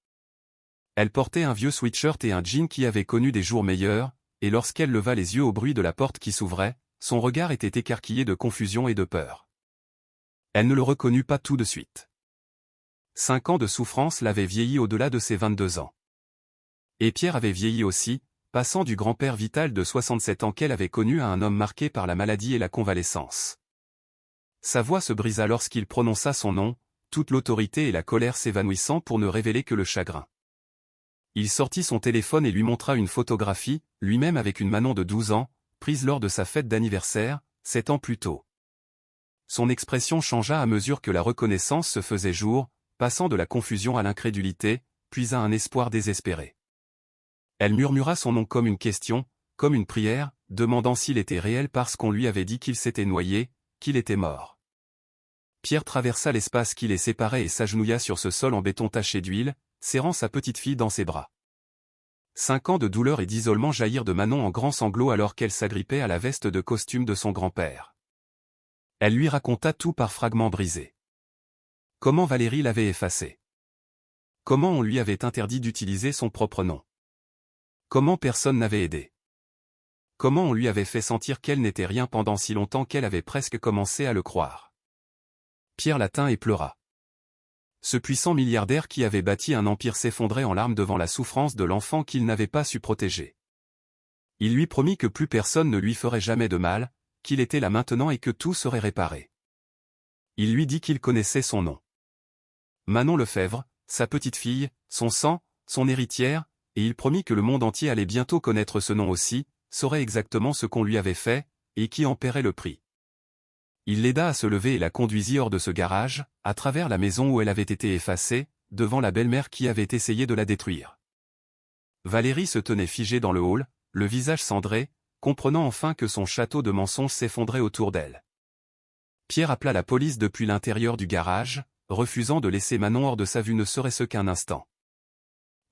Elle portait un vieux sweatshirt et un jean qui avaient connu des jours meilleurs, et lorsqu'elle leva les yeux au bruit de la porte qui s'ouvrait, son regard était écarquillé de confusion et de peur. Elle ne le reconnut pas tout de suite. 5 ans de souffrance l'avaient vieilli au-delà de ses 22 ans. Et Pierre avait vieilli aussi, passant du grand-père vital de 67 ans qu'elle avait connu à un homme marqué par la maladie et la convalescence. Sa voix se brisa lorsqu'il prononça son nom, toute l'autorité et la colère s'évanouissant pour ne révéler que le chagrin. Il sortit son téléphone et lui montra une photographie, lui-même avec une Manon de 12 ans, prise lors de sa fête d'anniversaire, 7 ans plus tôt. Son expression changea à mesure que la reconnaissance se faisait jour, passant de la confusion à l'incrédulité, puis à un espoir désespéré. Elle murmura son nom comme une question, comme une prière, demandant s'il était réel parce qu'on lui avait dit qu'il s'était noyé, qu'il était mort. Pierre traversa l'espace qui les séparait et s'agenouilla sur ce sol en béton taché d'huile, serrant sa petite fille dans ses bras. 5 ans de douleur et d'isolement jaillirent de Manon en grands sanglots alors qu'elle s'agrippait à la veste de costume de son grand-père. Elle lui raconta tout par fragments brisés. Comment Valérie l'avait effacé. Comment on lui avait interdit d'utiliser son propre nom. Comment personne n'avait aidé. Comment on lui avait fait sentir qu'elle n'était rien pendant si longtemps qu'elle avait presque commencé à le croire. Pierre la tint et pleura. Ce puissant milliardaire qui avait bâti un empire s'effondrait en larmes devant la souffrance de l'enfant qu'il n'avait pas su protéger. Il lui promit que plus personne ne lui ferait jamais de mal, qu'il était là maintenant et que tout serait réparé. Il lui dit qu'il connaissait son nom. Manon Lefebvre, sa petite fille, son sang, son héritière, et il promit que le monde entier allait bientôt connaître ce nom aussi, saurait exactement ce qu'on lui avait fait, et qui en paierait le prix. Il l'aida à se lever et la conduisit hors de ce garage, à travers la maison où elle avait été effacée, devant la belle-mère qui avait essayé de la détruire. Valérie se tenait figée dans le hall, le visage cendré, comprenant enfin que son château de mensonges s'effondrait autour d'elle. Pierre appela la police depuis l'intérieur du garage, refusant de laisser Manon hors de sa vue ne serait-ce qu'un instant.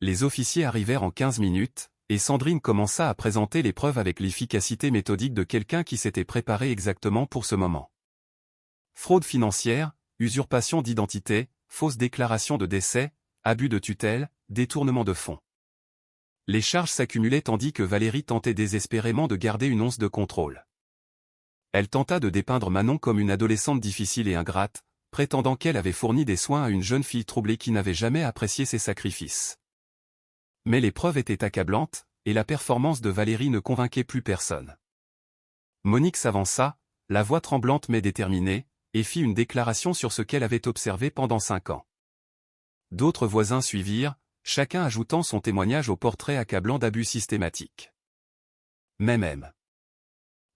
Les officiers arrivèrent en 15 minutes, et Sandrine commença à présenter les preuves avec l'efficacité méthodique de quelqu'un qui s'était préparé exactement pour ce moment. Fraude financière, usurpation d'identité, fausse déclaration de décès, abus de tutelle, détournement de fonds. Les charges s'accumulaient tandis que Valérie tentait désespérément de garder une once de contrôle. Elle tenta de dépeindre Manon comme une adolescente difficile et ingrate, prétendant qu'elle avait fourni des soins à une jeune fille troublée qui n'avait jamais apprécié ses sacrifices. Mais les preuves étaient accablantes, et la performance de Valérie ne convainquait plus personne. Monique s'avança, la voix tremblante mais déterminée, et fit une déclaration sur ce qu'elle avait observé pendant 5 ans. D'autres voisins suivirent, chacun ajoutant son témoignage au portrait accablant d'abus systématiques. Mais même.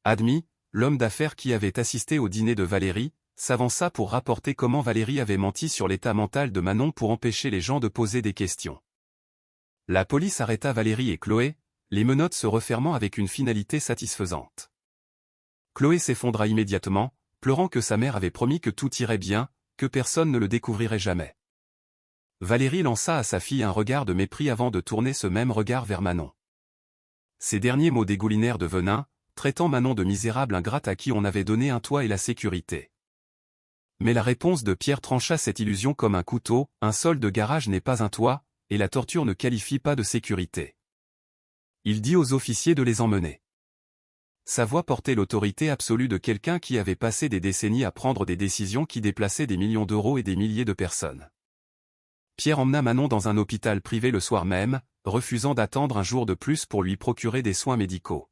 Admis, l'homme d'affaires qui avait assisté au dîner de Valérie, s'avança pour rapporter comment Valérie avait menti sur l'état mental de Manon pour empêcher les gens de poser des questions. La police arrêta Valérie et Chloé, les menottes se refermant avec une finalité satisfaisante. Chloé s'effondra immédiatement, pleurant que sa mère avait promis que tout irait bien, que personne ne le découvrirait jamais. Valérie lança à sa fille un regard de mépris avant de tourner ce même regard vers Manon. Ces derniers mots dégoulinèrent de venin, traitant Manon de misérable ingrate à qui on avait donné un toit et la sécurité. Mais la réponse de Pierre trancha cette illusion comme un couteau, un sol de garage n'est pas un toit, et la torture ne qualifie pas de sécurité. Il dit aux officiers de les emmener. Sa voix portait l'autorité absolue de quelqu'un qui avait passé des décennies à prendre des décisions qui déplaçaient des millions d'euros et des milliers de personnes. Pierre emmena Manon dans un hôpital privé le soir même, refusant d'attendre un jour de plus pour lui procurer des soins médicaux.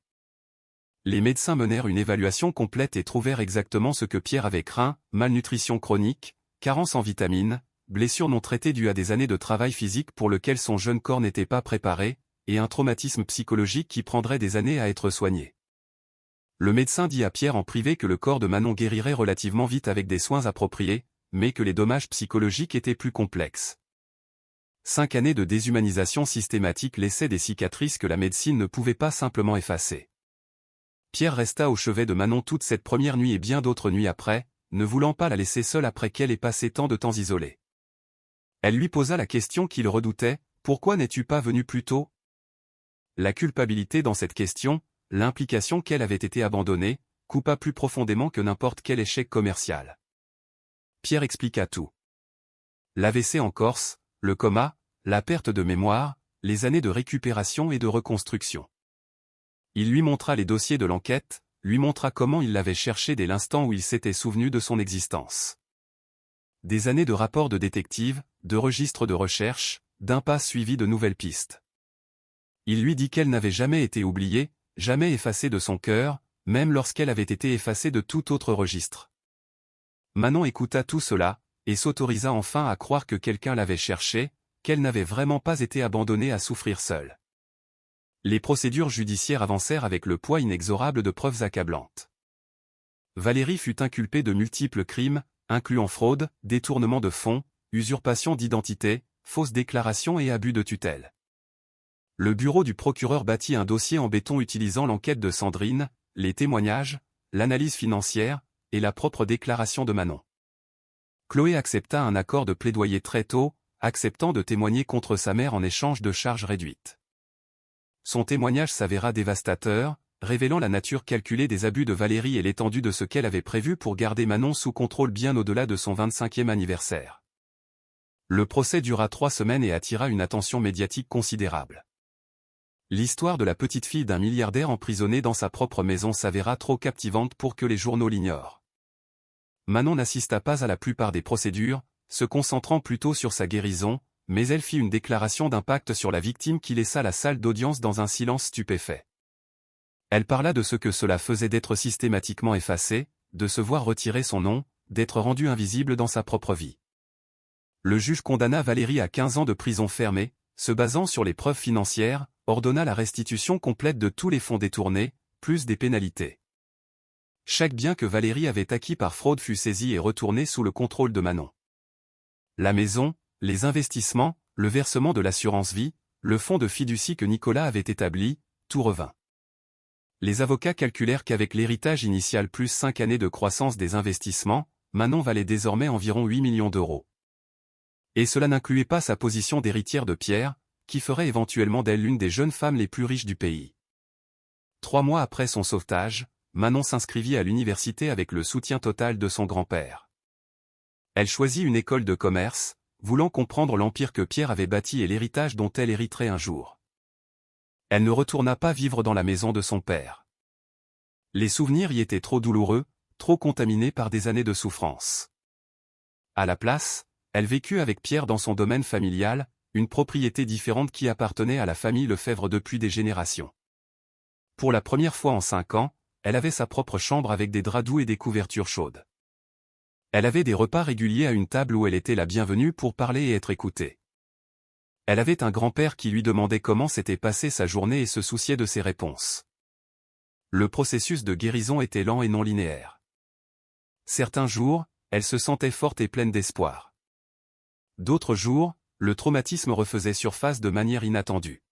Les médecins menèrent une évaluation complète et trouvèrent exactement ce que Pierre avait craint, malnutrition chronique, carence en vitamines, blessure non traitée due à des années de travail physique pour lequel son jeune corps n'était pas préparé, et un traumatisme psychologique qui prendrait des années à être soigné. Le médecin dit à Pierre en privé que le corps de Manon guérirait relativement vite avec des soins appropriés, mais que les dommages psychologiques étaient plus complexes. 5 années de déshumanisation systématique laissaient des cicatrices que la médecine ne pouvait pas simplement effacer. Pierre resta au chevet de Manon toute cette première nuit et bien d'autres nuits après, ne voulant pas la laisser seule après qu'elle ait passé tant de temps isolée. Elle lui posa la question qu'il redoutait, « Pourquoi n'es-tu pas venu plus tôt ?» La culpabilité dans cette question, l'implication qu'elle avait été abandonnée, coupa plus profondément que n'importe quel échec commercial. Pierre expliqua tout. L'AVC en Corse, le coma, la perte de mémoire, les années de récupération et de reconstruction. Il lui montra les dossiers de l'enquête, lui montra comment il l'avait cherché dès l'instant où il s'était souvenu de son existence. Des années de rapports de détective, de registres de recherche, d'impasses suivies de nouvelles pistes. Il lui dit qu'elle n'avait jamais été oubliée, jamais effacée de son cœur, même lorsqu'elle avait été effacée de tout autre registre. Manon écouta tout cela, et s'autorisa enfin à croire que quelqu'un l'avait cherchée, qu'elle n'avait vraiment pas été abandonnée à souffrir seule. Les procédures judiciaires avancèrent avec le poids inexorable de preuves accablantes. Valérie fut inculpée de multiples crimes, incluant fraude, détournement de fonds, usurpation d'identité, fausses déclarations et abus de tutelle. Le bureau du procureur bâtit un dossier en béton utilisant l'enquête de Sandrine, les témoignages, l'analyse financière, et la propre déclaration de Manon. Chloé accepta un accord de plaidoyer très tôt, acceptant de témoigner contre sa mère en échange de charges réduites. Son témoignage s'avéra dévastateur, révélant la nature calculée des abus de Valérie et l'étendue de ce qu'elle avait prévu pour garder Manon sous contrôle bien au-delà de son 25e anniversaire. Le procès dura 3 semaines et attira une attention médiatique considérable. L'histoire de la petite fille d'un milliardaire emprisonné dans sa propre maison s'avéra trop captivante pour que les journaux l'ignorent. Manon n'assista pas à la plupart des procédures, se concentrant plutôt sur sa guérison, mais elle fit une déclaration d'impact sur la victime qui laissa la salle d'audience dans un silence stupéfait. Elle parla de ce que cela faisait d'être systématiquement effacée, de se voir retirer son nom, d'être rendue invisible dans sa propre vie. Le juge condamna Valérie à 15 ans de prison fermée, se basant sur les preuves financières, ordonna la restitution complète de tous les fonds détournés, plus des pénalités. Chaque bien que Valérie avait acquis par fraude fut saisi et retourné sous le contrôle de Manon. La maison, les investissements, le versement de l'assurance vie, le fonds de fiducie que Nicolas avait établi, tout revint. Les avocats calculèrent qu'avec l'héritage initial plus 5 années de croissance des investissements, Manon valait désormais environ 8 millions d'euros. Et cela n'incluait pas sa position d'héritière de Pierre, qui ferait éventuellement d'elle l'une des jeunes femmes les plus riches du pays. 3 mois après son sauvetage, Manon s'inscrivit à l'université avec le soutien total de son grand-père. Elle choisit une école de commerce, voulant comprendre l'empire que Pierre avait bâti et l'héritage dont elle hériterait un jour. Elle ne retourna pas vivre dans la maison de son père. Les souvenirs y étaient trop douloureux, trop contaminés par des années de souffrance. À la place, elle vécut avec Pierre dans son domaine familial, une propriété différente qui appartenait à la famille Lefebvre depuis des générations. Pour la première fois en 5 ans, elle avait sa propre chambre avec des draps doux et des couvertures chaudes. Elle avait des repas réguliers à une table où elle était la bienvenue pour parler et être écoutée. Elle avait un grand-père qui lui demandait comment s'était passée sa journée et se souciait de ses réponses. le processus de guérison était lent et non linéaire. Certains jours, elle se sentait forte et pleine d'espoir. D'autres jours, le traumatisme refaisait surface de manière inattendue.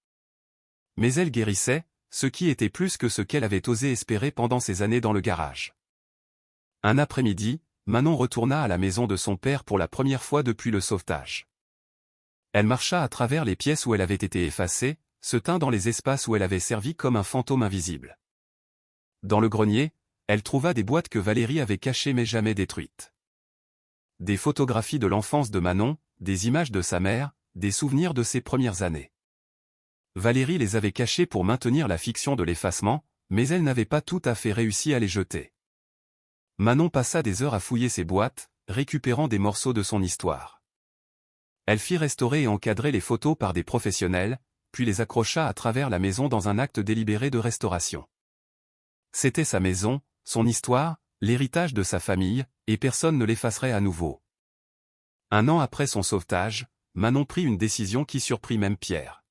Mais elle guérissait, ce qui était plus que ce qu'elle avait osé espérer pendant ces années dans le garage. Un après-midi, Manon retourna à la maison de son père pour la première fois depuis le sauvetage. Elle marcha à travers les pièces où elle avait été effacée, se tint dans les espaces où elle avait servi comme un fantôme invisible. Dans le grenier, elle trouva des boîtes que Valérie avait cachées mais jamais détruites. Des photographies de l'enfance de Manon, des images de sa mère, des souvenirs de ses premières années. Valérie les avait cachées pour maintenir la fiction de l'effacement, mais elle n'avait pas tout à fait réussi à les jeter. Manon passa des heures à fouiller ses boîtes, récupérant des morceaux de son histoire. Elle fit restaurer et encadrer les photos par des professionnels, puis les accrocha à travers la maison dans un acte délibéré de restauration. C'était sa maison, son histoire, l'héritage de sa famille, et personne ne l'effacerait à nouveau. Un an après son sauvetage, Manon prit une décision qui surprit même Pierre.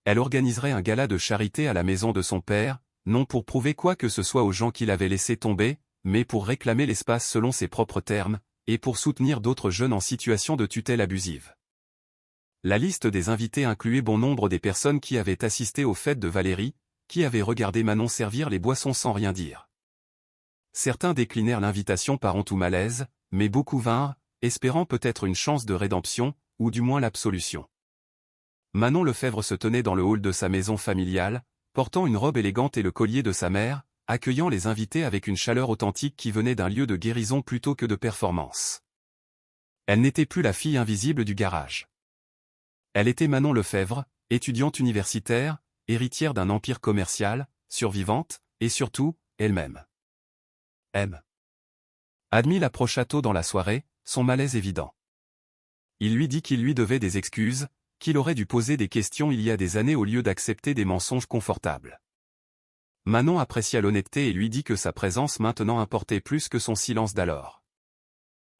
Elle organiserait un gala de charité à la maison de son père, non pour prouver quoi que ce soit aux gens qui l'avaient laissé tomber, mais pour réclamer l'espace selon ses propres termes, et pour soutenir d'autres jeunes en situation de tutelle abusive. La liste des invités incluait bon nombre des personnes qui avaient assisté aux fêtes de Valérie, qui avaient regardé Manon servir les boissons sans rien dire. Certains déclinèrent l'invitation par honte ou malaise, mais beaucoup vinrent, espérant peut-être une chance de rédemption, ou du moins l'absolution. Manon Lefebvre se tenait dans le hall de sa maison familiale, portant une robe élégante et le collier de sa mère, accueillant les invités avec une chaleur authentique qui venait d'un lieu de guérison plutôt que de performance. Elle n'était plus la fille invisible du garage. Elle était Manon Lefebvre, étudiante universitaire, héritière d'un empire commercial, survivante, et surtout, elle-même. M. Admil approcha tôt dans la soirée, son malaise évident. Il lui dit qu'il lui devait des excuses, qu'il aurait dû poser des questions il y a des années au lieu d'accepter des mensonges confortables. Manon apprécia l'honnêteté et lui dit que sa présence maintenant importait plus que son silence d'alors.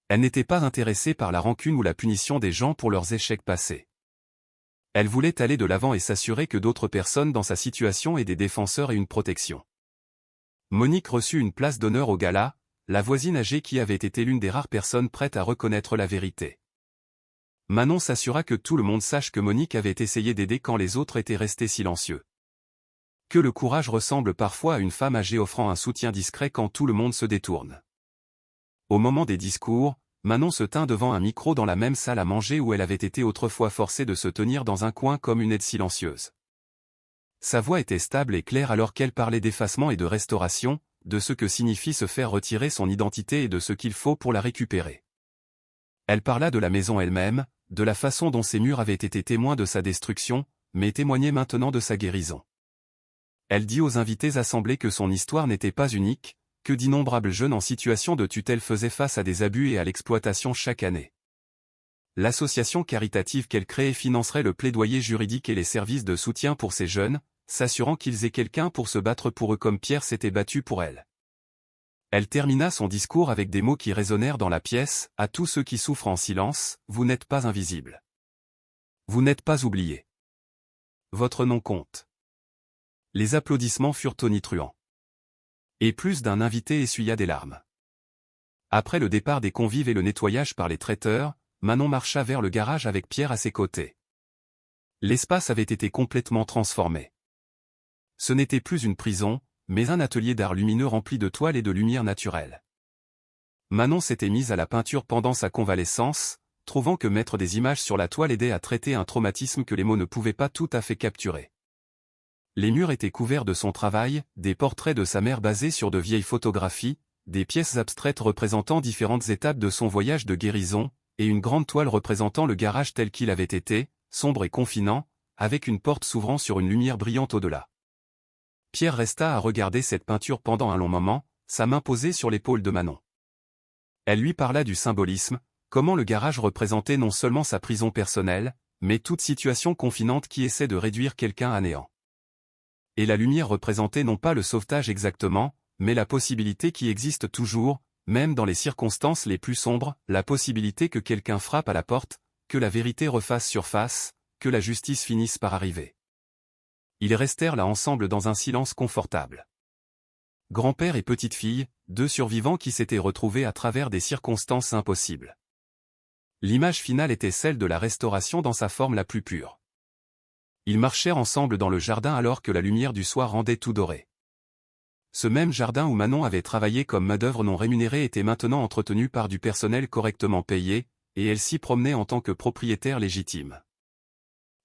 Elle n'était pas intéressée par la rancune ou la punition des gens pour leurs échecs passés. Elle voulait aller de l'avant et s'assurer que d'autres personnes dans sa situation aient des défenseurs et une protection. Monique reçut une place d'honneur au gala, la voisine âgée qui avait été l'une des rares personnes prêtes à reconnaître la vérité. Manon s'assura que tout le monde sache que Monique avait essayé d'aider quand les autres étaient restés silencieux. Que le courage ressemble parfois à une femme âgée offrant un soutien discret quand tout le monde se détourne. Au moment des discours, Manon se tint devant un micro dans la même salle à manger où elle avait été autrefois forcée de se tenir dans un coin comme une aide silencieuse. Sa voix était stable et claire alors qu'elle parlait d'effacement et de restauration, de ce que signifie se faire retirer son identité et de ce qu'il faut pour la récupérer. Elle parla de la maison elle-même, de la façon dont ses murs avaient été témoins de sa destruction, mais témoignaient maintenant de sa guérison. Elle dit aux invités assemblés que son histoire n'était pas unique, que d'innombrables jeunes en situation de tutelle faisaient face à des abus et à l'exploitation chaque année. L'association caritative qu'elle créait financerait le plaidoyer juridique et les services de soutien pour ces jeunes, s'assurant qu'ils aient quelqu'un pour se battre pour eux comme Pierre s'était battu pour elle. Elle termina son discours avec des mots qui résonnèrent dans la pièce, à tous ceux qui souffrent en silence, vous n'êtes pas invisibles. Vous n'êtes pas oubliés. Votre nom compte. Les applaudissements furent tonitruants. Et plus d'un invité essuya des larmes. Après le départ des convives et le nettoyage par les traiteurs, Manon marcha vers le garage avec Pierre à ses côtés. L'espace avait été complètement transformé. Ce n'était plus une prison, mais un atelier d'art lumineux rempli de toiles et de lumière naturelle. Manon s'était mise à la peinture pendant sa convalescence, trouvant que mettre des images sur la toile aidait à traiter un traumatisme que les mots ne pouvaient pas tout à fait capturer. Les murs étaient couverts de son travail, des portraits de sa mère basés sur de vieilles photographies, des pièces abstraites représentant différentes étapes de son voyage de guérison, et une grande toile représentant le garage tel qu'il avait été, sombre et confinant, avec une porte s'ouvrant sur une lumière brillante au-delà. Pierre resta à regarder cette peinture pendant un long moment, sa main posée sur l'épaule de Manon. Elle lui parla du symbolisme, comment le garage représentait non seulement sa prison personnelle, mais toute situation confinante qui essaie de réduire quelqu'un à néant. Et la lumière représentait non pas le sauvetage exactement, mais la possibilité qui existe toujours, même dans les circonstances les plus sombres, la possibilité que quelqu'un frappe à la porte, que la vérité refasse surface, que la justice finisse par arriver. Ils restèrent là ensemble dans un silence confortable. grand-père et petite-fille, deux survivants qui s'étaient retrouvés à travers des circonstances impossibles. L'image finale était celle de la restauration dans sa forme la plus pure. Ils marchèrent ensemble dans le jardin alors que la lumière du soir rendait tout doré. Ce même jardin où Manon avait travaillé comme main-d'œuvre non rémunérée était maintenant entretenu par du personnel correctement payé, et elle s'y promenait en tant que propriétaire légitime.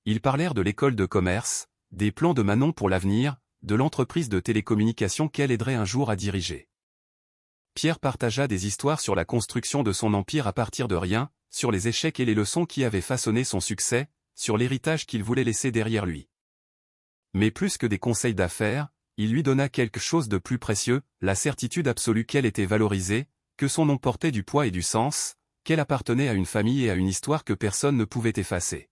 Ils parlèrent de l'école de commerce, des plans de Manon pour l'avenir, de l'entreprise de télécommunications qu'elle aiderait un jour à diriger. Pierre partagea des histoires sur la construction de son empire à partir de rien, sur les échecs et les leçons qui avaient façonné son succès, sur l'héritage qu'il voulait laisser derrière lui. Mais plus que des conseils d'affaires, il lui donna quelque chose de plus précieux, la certitude absolue qu'elle était valorisée, que son nom portait du poids et du sens, qu'elle appartenait à une famille et à une histoire que personne ne pouvait effacer.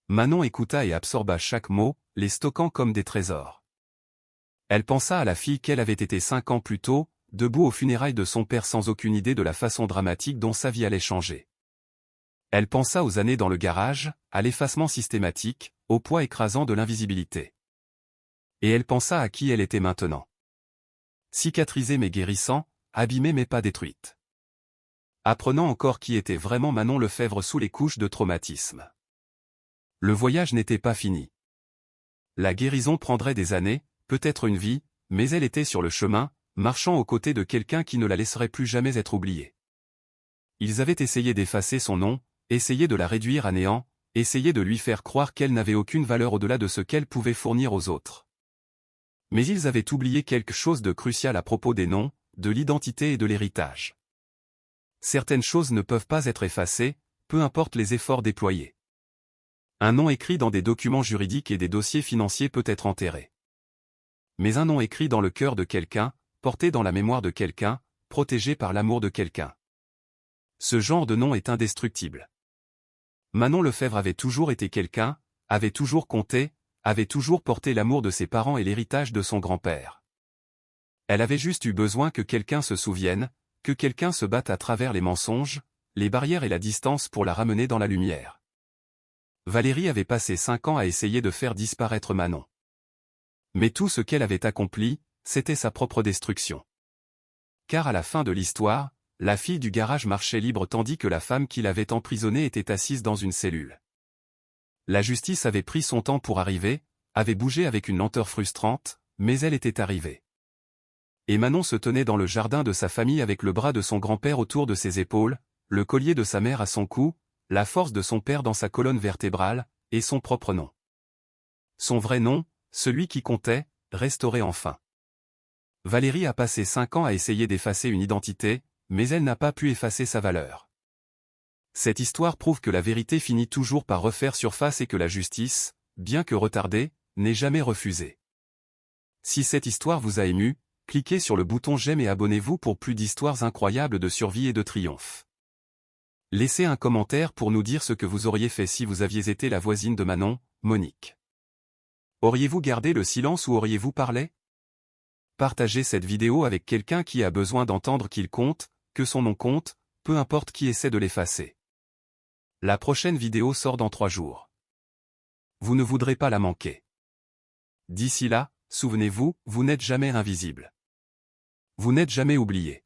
Manon écouta et absorba chaque mot, les stockant comme des trésors. Elle pensa à la fille qu'elle avait été 5 ans plus tôt, debout aux funérailles de son père sans aucune idée de la façon dramatique dont sa vie allait changer. Elle pensa aux années dans le garage, à l'effacement systématique, au poids écrasant de l'invisibilité. Et elle pensa à qui elle était maintenant. Cicatrisée mais guérissant, abîmée mais pas détruite. Apprenant encore qui était vraiment Manon Lefèvre sous les couches de traumatisme. Le voyage n'était pas fini. La guérison prendrait des années, peut-être une vie, mais elle était sur le chemin, marchant aux côtés de quelqu'un qui ne la laisserait plus jamais être oublié. Ils avaient essayé d'effacer son nom, essayé de la réduire à néant, essayé de lui faire croire qu'elle n'avait aucune valeur au-delà de ce qu'elle pouvait fournir aux autres. Mais ils avaient oublié quelque chose de crucial à propos des noms, de l'identité et de l'héritage. Certaines choses ne peuvent pas être effacées, peu importe les efforts déployés. Un nom écrit dans des documents juridiques et des dossiers financiers peut être enterré. Mais un nom écrit dans le cœur de quelqu'un, porté dans la mémoire de quelqu'un, protégé par l'amour de quelqu'un. Ce genre de nom est indestructible. Manon Lefèvre avait toujours été quelqu'un, avait toujours compté, avait toujours porté l'amour de ses parents et l'héritage de son grand-père. Elle avait juste eu besoin que quelqu'un se souvienne, que quelqu'un se batte à travers les mensonges, les barrières et la distance pour la ramener dans la lumière. Valérie avait passé 5 ans à essayer de faire disparaître Manon. Mais tout ce qu'elle avait accompli, c'était sa propre destruction. Car à la fin de l'histoire, la fille du garage marchait libre tandis que la femme qui l'avait emprisonnée était assise dans une cellule. La justice avait pris son temps pour arriver, avait bougé avec une lenteur frustrante, mais elle était arrivée. Et Manon se tenait dans le jardin de sa famille avec le bras de son grand-père autour de ses épaules, le collier de sa mère à son cou, la force de son père dans sa colonne vertébrale, et son propre nom. Son vrai nom, celui qui comptait, restauré enfin. Valérie a passé 5 ans à essayer d'effacer une identité, mais elle n'a pas pu effacer sa valeur. Cette histoire prouve que la vérité finit toujours par refaire surface et que la justice, bien que retardée, n'est jamais refusée. Si cette histoire vous a ému, cliquez sur le bouton j'aime et abonnez-vous pour plus d'histoires incroyables de survie et de triomphe. Laissez un commentaire pour nous dire ce que vous auriez fait si vous aviez été la voisine de Manon, Monique. Auriez-vous gardé le silence ou auriez-vous parlé? Partagez cette vidéo avec quelqu'un qui a besoin d'entendre qu'il compte, que son nom compte, peu importe qui essaie de l'effacer. La prochaine vidéo sort dans 3 jours. Vous ne voudrez pas la manquer. D'ici là, souvenez-vous, vous n'êtes jamais invisible. Vous n'êtes jamais oublié.